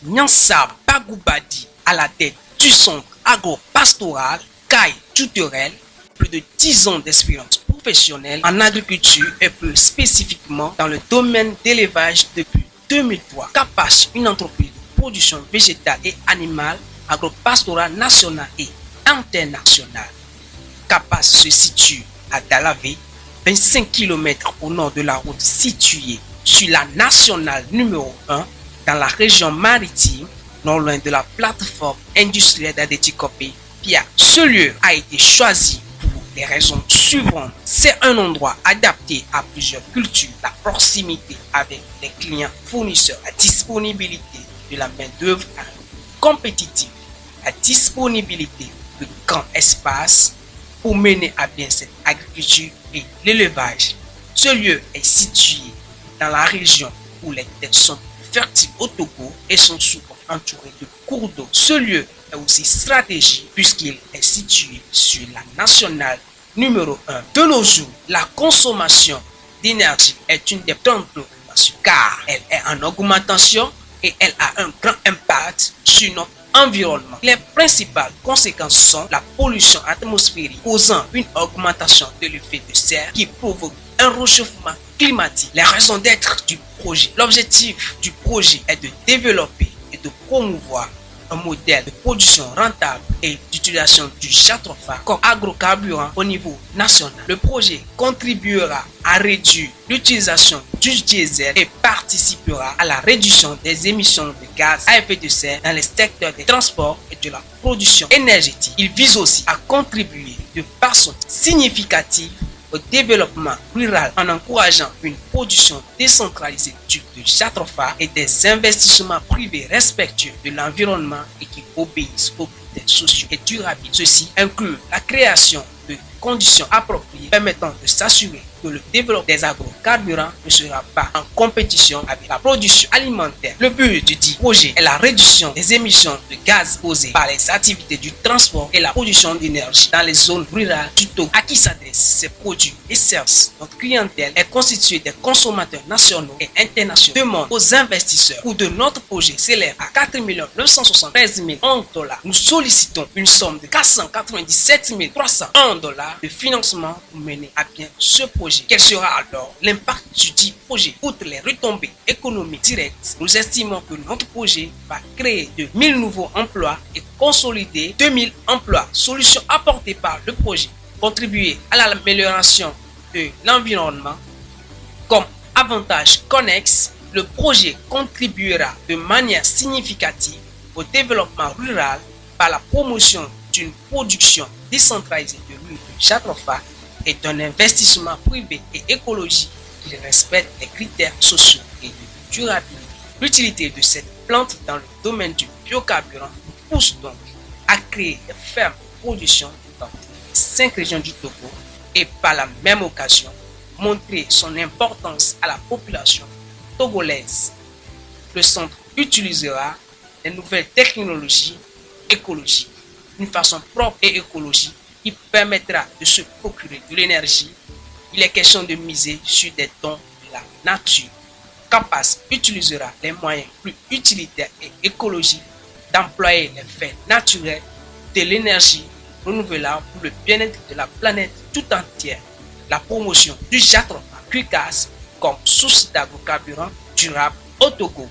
Nyansa Bagoubadi à la tête du centre agro-pastoral Caille Tutorel, plus de 10 ans d'expérience professionnelle en agriculture et plus spécifiquement dans le domaine d'élevage depuis 2003. CAPAS, une entreprise de production végétale et animale agro-pastorale nationale et internationale. CAPAS se situe à Dalavé, 25 km au nord de la route située sur la nationale numéro 1 dans la région maritime, non loin de la plateforme industrielle d'Adétikopé Pia. Ce lieu a été choisi pour les raisons suivantes. C'est un endroit adapté à plusieurs cultures, la proximité avec les clients fournisseurs, la disponibilité de la main-d'œuvre compétitive, la disponibilité de grands espaces pour mener à bien cette agriculture et l'élevage. Ce lieu est situé dans la région où les terres sont fertiles au Togo et sont souvent entourées de cours d'eau. Ce lieu est aussi stratégique puisqu'il est situé sur la nationale numéro 1. De nos jours, la consommation d'énergie est une des grandes préoccupations car elle est en augmentation et elle a un grand impact sur notre environnement. Les principales conséquences sont la pollution atmosphérique causant une augmentation de l'effet de serre qui provoque un réchauffement climatique. Les raisons d'être du projet. L'objectif du projet est de développer et de promouvoir un modèle de production rentable et d'utilisation du jatropha comme agrocarburant au niveau national. Le projet contribuera à réduire l'utilisation du diesel et participera à la réduction des émissions de gaz à effet de serre dans les secteurs des transports et de la production énergétique. Il vise aussi à contribuer de façon significative au développement rural en encourageant une production décentralisée de jatropha et des investissements privés respectueux de l'environnement et qui obéissent aux critères sociaux et durables. Ceci inclut la création de conditions appropriées permettant de s'assurer que le développement des agrocarburants ne sera pas en compétition avec la production alimentaire. Le but du dit projet est la réduction des émissions de gaz causées par les activités du transport et la production d'énergie dans les zones rurales du Togo. À qui s'adressent ces produits et services? Notre clientèle est constituée des consommateurs nationaux et internationaux. Demande aux investisseurs. Coût de notre projet s'élève à 4 973 000 $. Nous sollicitons une somme de 497 301 $ de financement pour mener à bien ce projet. Quel sera alors l'impact du dit projet? Outre les retombées économiques directes, nous estimons que notre projet va créer de 1000 nouveaux emplois et consolider 2000 emplois. Solutions apportées par le projet: contribuer à l'amélioration de l'environnement. Comme avantage connexe, le projet contribuera de manière significative au développement rural par la promotion d'une production décentralisée de l'huile de jatropha et d'un investissement privé et écologique qui respecte les critères sociaux et de durabilité. L'utilité de cette plante dans le domaine du biocarburant nous pousse donc à créer des fermes de production dans les 5 régions du Togo et par la même occasion montrer son importance à la population togolaise. Le centre utilisera les nouvelles technologies écologiques d'une façon propre et écologique qui permettra de se procurer de l'énergie. Il est question de miser sur des dons de la nature. CAPAS utilisera les moyens plus utilitaires et écologiques d'employer les faits naturels de l'énergie renouvelable pour le bien-être de la planète tout entière. La promotion du jatropha Quikas comme source d'agrocarburant durable au Togo.